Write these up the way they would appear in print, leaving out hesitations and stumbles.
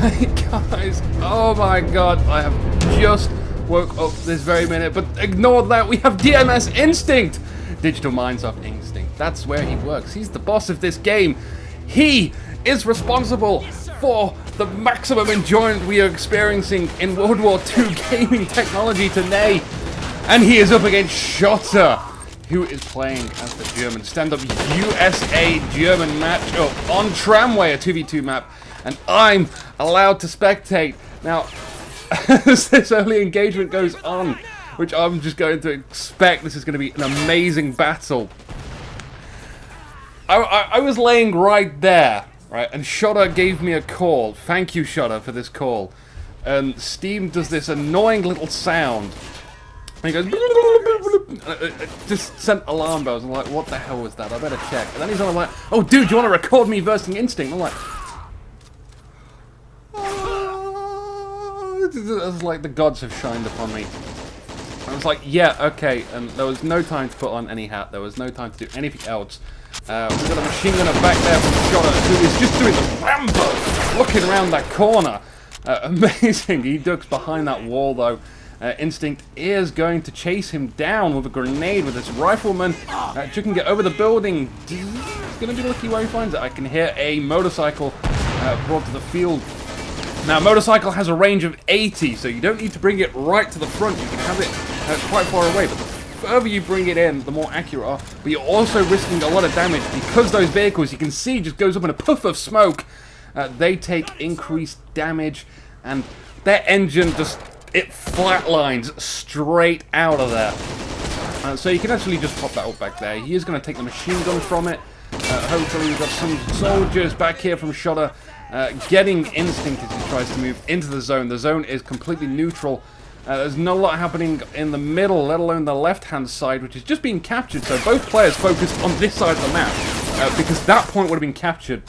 right, guys. Oh my god, I have just woke up this very minute, but ignore that. We have DMS Instinct. Digital Mindsoft Instinct. That's where he works. He's the boss of this game. He is responsible for the maximum enjoyment we are experiencing in World War II gaming technology today. And he is up against Shotta, who is playing as the German stand-up USA German matchup on Tramway, a 2v2 map. And I'm allowed to spectate. Now, as this early engagement goes on, which I'm just going to expect this is going to be an amazing battle. I was laying right there, right, and Shotta gave me a call. Thank you, Shotta, for this call. And Steam does this annoying little sound. And he goes, it just sent alarm bells. I'm like, what the hell was that? I better check. And then he's on like, oh, dude, do you want to record me versing Instinct? I'm like, it's like the gods have shined upon me. I was like, yeah, okay, and there was no time to put on any hat. There was no time to do anything else. We've got a machine gunner back there from Shotta, who is just doing the Rambo, looking around that corner. Amazing. He ducks behind that wall, though. Instinct is going to chase him down with a grenade with his rifleman. You can get over the building. He's going to be lucky where he finds it. I can hear a motorcycle brought to the field. Now, motorcycle has a range of 80, so you don't need to bring it right to the front. You can have it quite far away, but the further you bring it in, the more accurate are. But you're also risking a lot of damage because those vehicles, you can see, just goes up in a puff of smoke. They take increased damage, and their engine just, it flatlines straight out of there. So you can actually just pop that up back there. He is going to take the machine gun from it. Hopefully we've got some soldiers back here from Shotta. Getting Instinct as he tries to move into the zone. The zone is completely neutral. There's no lot happening in the middle, let alone the left-hand side, which is just being captured. So both players focused on this side of the map, because that point would have been captured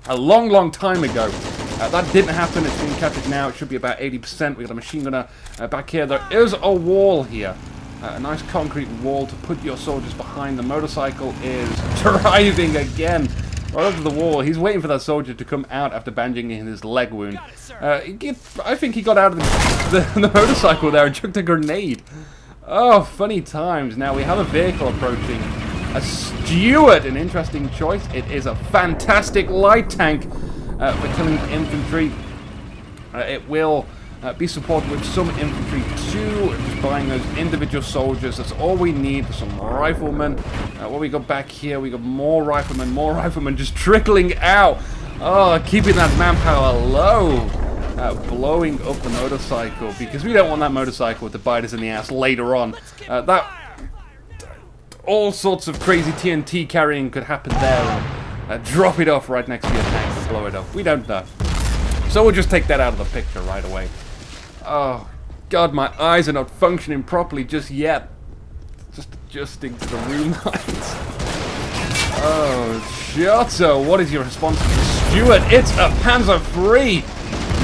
a long, long time ago. That didn't happen. It's being captured now. It should be about 80%. We've got a machine gunner back here. There is a wall here. A nice concrete wall to put your soldiers behind. The motorcycle is driving again. Right up to the wall. He's waiting for that soldier to come out after bandaging his leg wound. I think he got out of the motorcycle there and chucked a grenade. Oh, funny times. Now we have a vehicle approaching. A Stuart, an interesting choice. It is a fantastic light tank for killing infantry. It will be supported with some infantry too, just buying those individual soldiers. That's all we need for some riflemen. What we got back here, we got more riflemen just trickling out. Oh, keeping that manpower low. Blowing up the motorcycle, because we don't want that motorcycle to bite us in the ass later on. All sorts of crazy TNT carrying could happen there, and drop it off right next to your tank and blow it up. We don't know. So we'll just take that out of the picture right away. Oh, God, my eyes are not functioning properly just yet. Just adjusting to the room lights. Oh, Shotta, what is your response to Stuart? It's a Panzer III!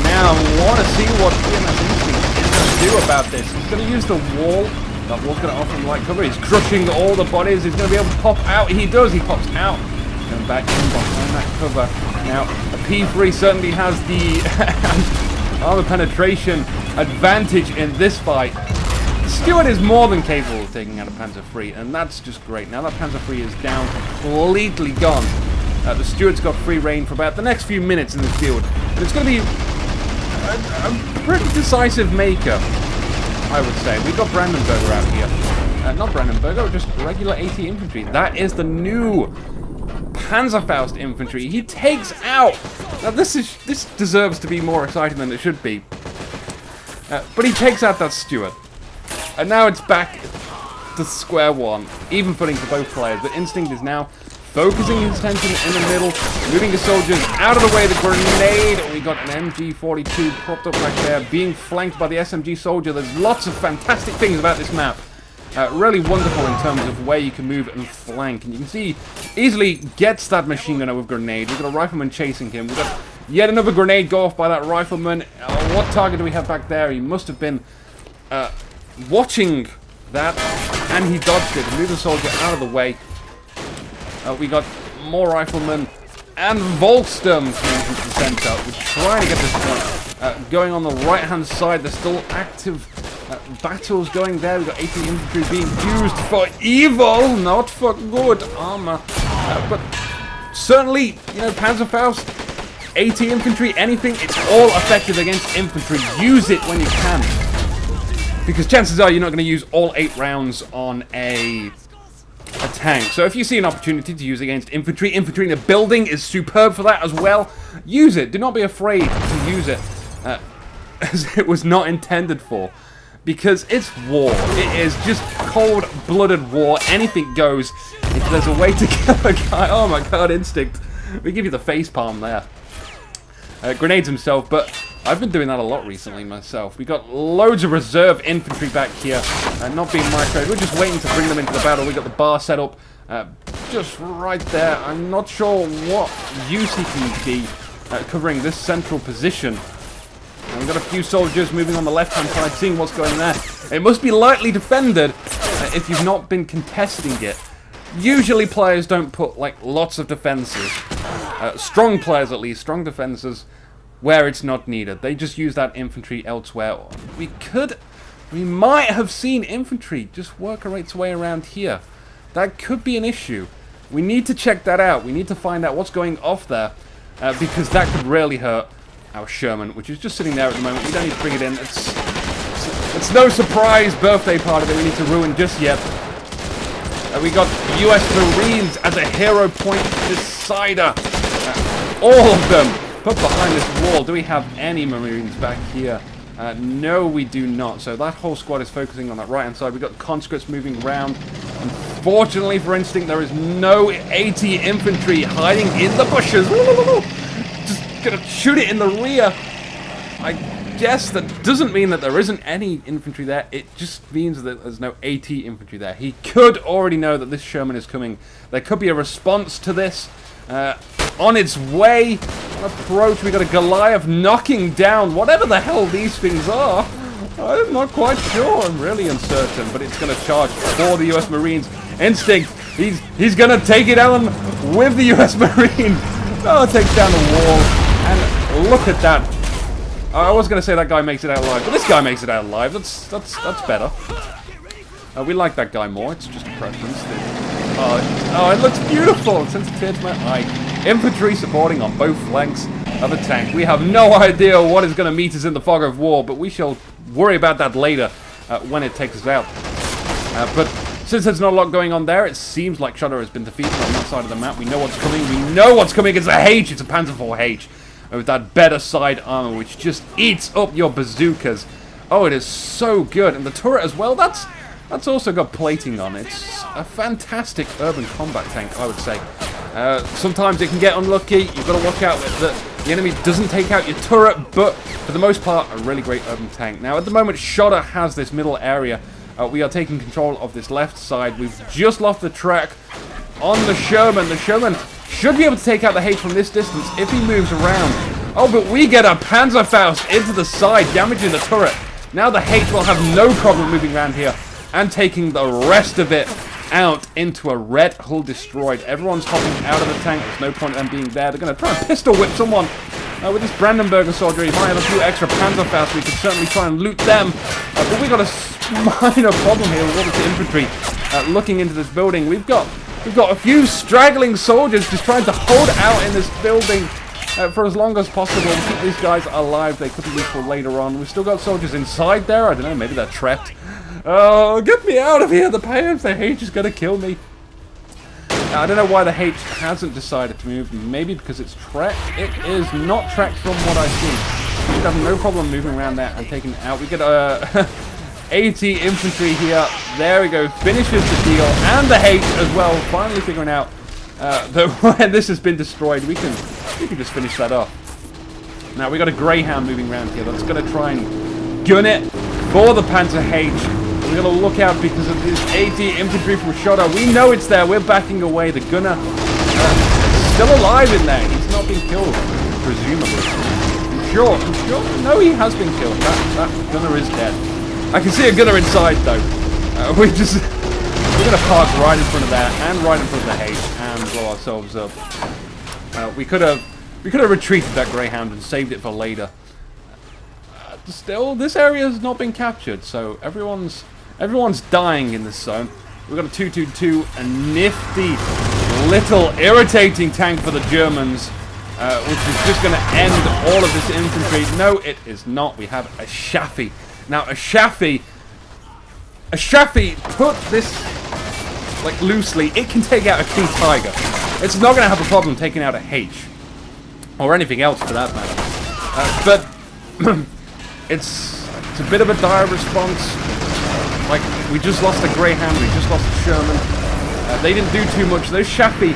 Now, I want to see what DMS Instinct is going to do about this. He's going to use the wall. That wall's going to offer him light cover. He's crushing all the bodies. He's going to be able to pop out. He does. He pops out. Going back in behind that cover. Now, a P3 certainly has the armor penetration advantage in this fight. Stuart is more than capable of taking out a Panzer III, and that's just great. Now that Panzer III is down, completely gone. The Stuart's got free reign for about the next few minutes in this field. And it's going to be a pretty decisive maker, I would say. We've got Brandenburger out here. Not Brandenburger, just regular AT infantry. That is the new Panzerfaust infantry. He takes out... Now this deserves to be more exciting than it should be. But he takes out that Stuart. And now it's back to square one. Even footing for both players. But Instinct is now focusing his attention in the middle, moving his soldiers out of the way. The grenade. We got an MG42 propped up back there, being flanked by the SMG soldier. There's lots of fantastic things about this map. Really wonderful in terms of where you can move and flank. And you can see, easily gets that machine gunner with grenade. We've got a rifleman chasing him. We've got yet another grenade go off by that rifleman. What target do we have back there? He must have been watching that, and he dodged it. Moved the soldier out of the way. We got more riflemen and Volksturm coming into the center. We're trying to get this one going on the right-hand side. There's still active battles going there. We've got 18 infantry being used for evil, not for good armor. But certainly, you know, Panzerfaust, 80 infantry, anything, it's all effective against infantry. Use it when you can. Because chances are you're not going to use all 8 rounds on a tank. So if you see an opportunity to use against infantry in a building is superb for that as well. Use it. Do not be afraid to use it as it was not intended for. Because it's war. It is just cold-blooded war. Anything goes. If there's a way to kill a guy... Oh my god, Instinct. We give you the facepalm there. Grenades himself, but I've been doing that a lot recently myself. We got loads of reserve infantry back here, not being microed. We're just waiting to bring them into the battle. We got the bar set up just right there. I'm not sure what use he can be covering this central position. And we've got a few soldiers moving on the left-hand side, seeing what's going there. It must be lightly defended if you've not been contesting it. Usually players don't put, like, lots of defenses. Strong players, at least, strong defenses, where it's not needed. They just use that infantry elsewhere. We might have seen infantry just work its way around here. That could be an issue. We need to check that out. We need to find out what's going off there, because that could really hurt our Sherman, which is just sitting there at the moment. We don't need to bring it in. It's no surprise birthday party that we need to ruin just yet. We got US Marines as a hero point decider. All of them put behind this wall. Do we have any Marines back here? No, we do not. So that whole squad is focusing on that right-hand side. We've got conscripts moving around. Unfortunately for Instinct, there is no 80 infantry hiding in the bushes. Just gonna shoot it in the rear. I guess that doesn't mean that there isn't any infantry there. It just means that there's no AT infantry there. He could already know that this Sherman is coming. There could be a response to this. On its way, on approach, we got a Goliath knocking down whatever the hell these things are. I'm not quite sure. I'm really uncertain, but it's going to charge for the US Marines. Instinct, he's going to take it down with the US Marine. Oh, takes down the wall, and look at that. I was going to say that guy makes it out alive, but this guy makes it out alive. That's better. We like that guy more. It's just a preference. Oh, it looks beautiful. It's sensitive to my eye. Infantry supporting on both flanks of a tank. We have no idea what is going to meet us in the fog of war, but we shall worry about that later when it takes us out. But since there's not a lot going on there, it seems like Shudder has been defeated on that side of the map. We know what's coming. We know what's coming. It's a H. It's a Panzer IV-H. With that better side armor, which just eats up your bazookas. Oh, it is so good. And the turret as well, that's also got plating on it. It's a fantastic urban combat tank, I would say. Sometimes it can get unlucky. You've got to watch out that the enemy doesn't take out your turret, but for the most part, a really great urban tank. Now, at the moment, Shudder has this middle area. We are taking control of this left side. We've just lost the track on the Sherman. The Sherman should be able to take out the H from this distance if he moves around. Oh, but we get a Panzerfaust into the side, damaging the turret. Now the H will have no problem moving around here and taking the rest of it out into a red hull destroyed. Everyone's hopping out of the tank. There's no point in them being there. They're going to try and pistol whip someone. With this Brandenburger soldier, he might have a few extra Panzerfausts. We could certainly try and loot them. But we got a minor problem here with all this infantry looking into this building. We've got a few straggling soldiers just trying to hold out in this building for as long as possible and keep these guys alive. They could be useful later on. We've still got soldiers inside there. I don't know, maybe they're trapped. Oh, get me out of here. The H is going to kill me. I don't know why the H hasn't decided to move. Maybe because it's tracked. It is not tracked from what I see. We should have no problem moving around there and taking it out. We get 80 infantry here. There we go. Finishes the deal. And the H as well. Finally figuring out that when this has been destroyed, we can just finish that off. Now we got a Greyhound moving around here that's going to try and gun it for the Panzer H. We're going to look out because of this 80 infantry from Shudder. We know it's there. We're backing away. The gunner is still alive in there. He's not been killed, presumably. I'm sure. No, he has been killed. That gunner is dead. I can see a gunner inside, though. We're going to park right in front of there and right in front of the H and blow ourselves up. We could have retreated that Greyhound and saved it for later. Still, this area has not been captured, so everyone's dying in this zone. We've got a 222, a nifty little irritating tank for the Germans, which is just going to end all of this infantry. No, it is not. We have a Chaffee. Now, a Chaffee, put this, like, loosely, it can take out a Key Tiger. It's not going to have a problem taking out a H. Or anything else, for that matter. But it's a bit of a dire response. Like, we just lost a Greyhound, we just lost a Sherman. They didn't do too much. The Chaffee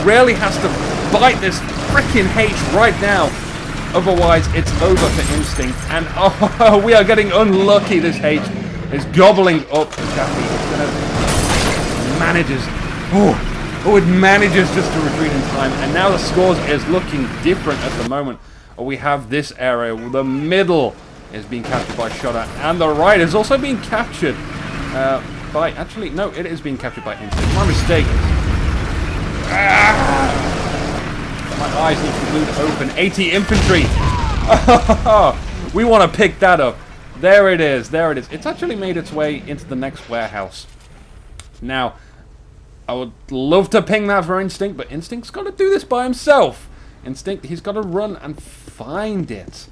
rarely has to bite this freaking H right now. Otherwise, it's over for Instinct. And, oh, we are getting unlucky. This H is gobbling up the Chaffee. It's gonna... manages... it manages just to retreat in time. And now the scores is looking different at the moment. We have this area. The middle is being captured by Shudder. And the right is also being captured by... Actually, no, it is being captured by Instinct. My mistake. My eyes need to be glued open. 80 infantry. We want to pick that up. There it is. There it is. It's actually made its way into the next warehouse. Now, I would love to ping that for Instinct, but Instinct's got to do this by himself. Instinct, he's got to run and find it.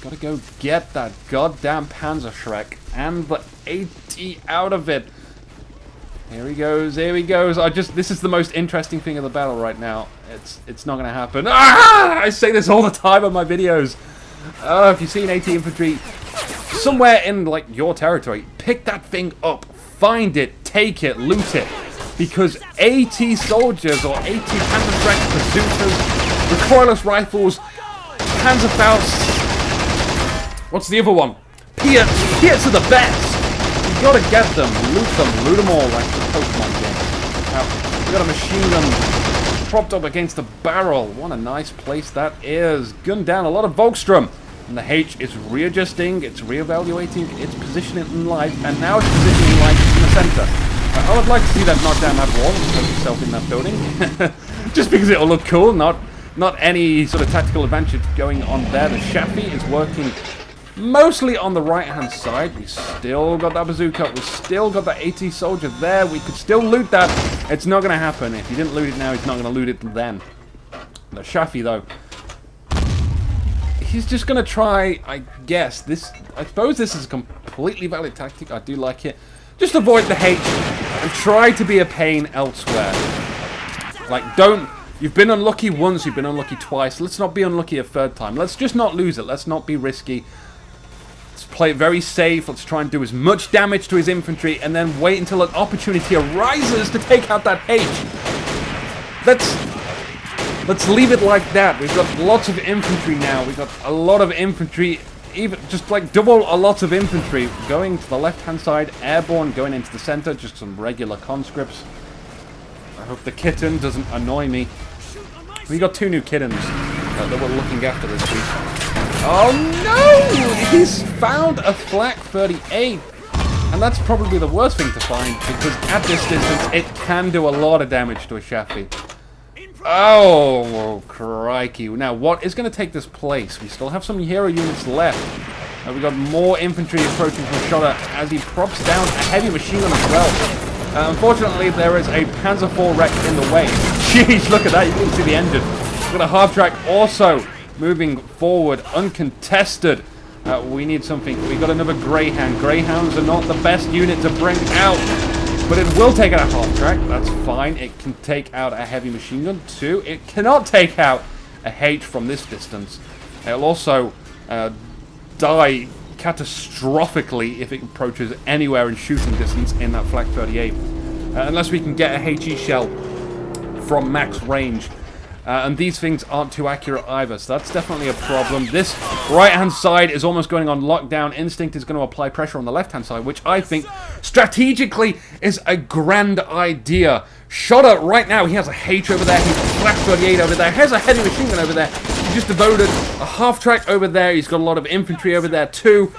Got to go get that goddamn Panzerschreck and the 80 out of it. Here he goes, here he goes. This is the most interesting thing of the battle right now. It's not going to happen. I say this all the time on my videos. If you see an 80 infantry somewhere in, like, your territory, pick that thing up, find it, take it, loot it. Because 80 soldiers or 80 Panzerschrecks, bazookas, recoilless rifles, Panzerfaust. What's the other one? Pierce are the best. You gotta get them, loot them all like the Pokemon game. Now, we got a machine gun propped up against the barrel. What a nice place that is. Gunned down a lot of Volkssturm. And the H is readjusting, it's reevaluating its position in life, and now it's positioning life in the center. I would like to see that knock down that wall and put itself in that building. Just because it'll look cool, not any sort of tactical advantage going on there. The Chaffee is working mostly on the right-hand side. We still got that bazooka. We still got that 80 soldier there. We could still loot that. It's not going to happen. If he didn't loot it now, he's not going to loot it then. The Chaffee, though, he's just going to try, I guess. I suppose this is a completely valid tactic. I do like it. Just avoid the H and try to be a pain elsewhere. Like, you've been unlucky once, you've been unlucky twice. Let's not be unlucky a third time. Let's just not lose it. Let's not be risky. Let's play it very safe. Let's try and do as much damage to his infantry and then wait until an opportunity arises to take out that H. Let's leave it like that. We've got lots of infantry now. We've got a lot of infantry, even just like double a lot of infantry going to the left-hand side, airborne going into the center, just some regular conscripts. I hope the kitten doesn't annoy me. We got 2 new kittens that we're looking after this week. Oh no! He's found a Flak 38. And that's probably the worst thing to find, because at this distance it can do a lot of damage to a Chaffee. Oh, crikey. Now, what is going to take this place? We still have some hero units left. We've got more infantry approaching from Shudder as he props down a heavy machine gun as well. Unfortunately, there is a Panzer IV wreck in the way. Jeez, look at that. You can see the engine. We've got a half-track also moving forward, uncontested. We need something. We've got another Greyhound. Greyhounds are not the best unit to bring out. But it will take out a half-track, that's fine. It can take out a heavy machine gun too. It cannot take out a H from this distance. It'll also die catastrophically if it approaches anywhere in shooting distance in that Flak 38. Unless we can get a HE shell from max range. And these things aren't too accurate either, so that's definitely a problem. This right-hand side is almost going on lockdown. Instinct is going to apply pressure on the left-hand side, which I think strategically is a grand idea. Shudder right now, he has a H over there, he's got a Flak 38 over there, he has a heavy machine gun over there. He just devoted a half-track over there, he's got a lot of infantry over there too.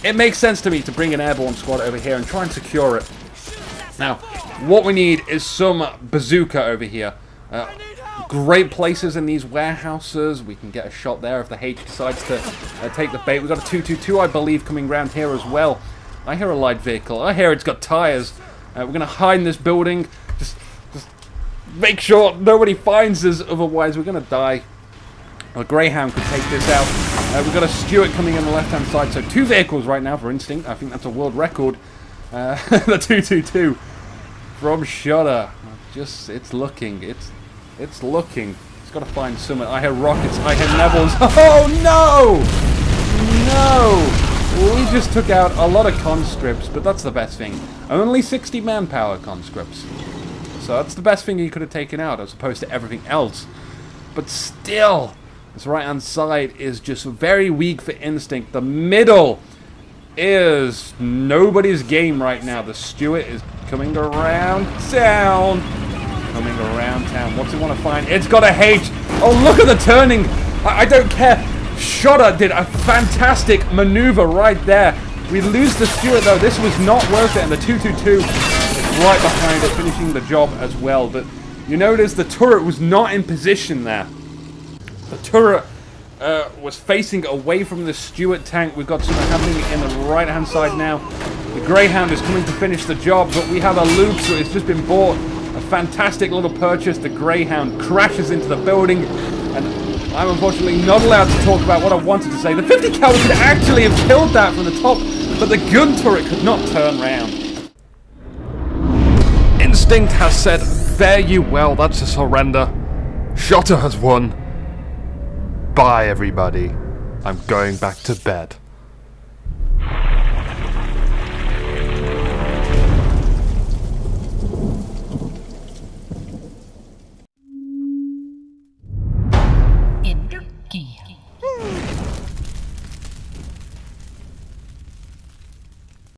It makes sense to me to bring an airborne squad over here and try and secure it. Now, what we need is some bazooka over here. great places in these warehouses. We can get a shot there if the H decides to take the bait. We've got a 222, I believe, coming around here as well. I hear a light vehicle. I hear it's got tires. We're going to hide in this building. Just make sure nobody finds us, otherwise we're going to die. A Greyhound could take this out. We've got a Stuart coming in the left-hand side, so 2 vehicles right now for Instinct. I think that's a world record. The 222 from Shudder. It's looking. It's looking. It's got to find someone. I hear rockets. I hear Neville's. Oh no! No! We just took out a lot of conscripts, but that's the best thing. Only 60 manpower conscripts. So that's the best thing he could have taken out, as opposed to everything else. But still, this right-hand side is just very weak for Instinct. The middle is nobody's game right now. The Stuart is coming around town. Coming around town. What's it want to find? It's got a H. Oh, look at the turning. I don't care. Shudder did a fantastic maneuver right there. We lose the Stuart, though. This was not worth it. And the 222 is right behind it, finishing the job as well. But you notice the turret was not in position there. The turret was facing away from the Stuart tank. We've got something happening in the right-hand side now. The Greyhound is coming to finish the job, but we have a Luke, so it's just been bought. A fantastic little purchase. The Greyhound crashes into the building, and I'm unfortunately not allowed to talk about what I wanted to say. The 50 caliber could actually have killed that from the top, but the gun turret could not turn round. Instinct has said, fare you well, that's a surrender. Shudder has won. Bye, everybody. I'm going back to bed.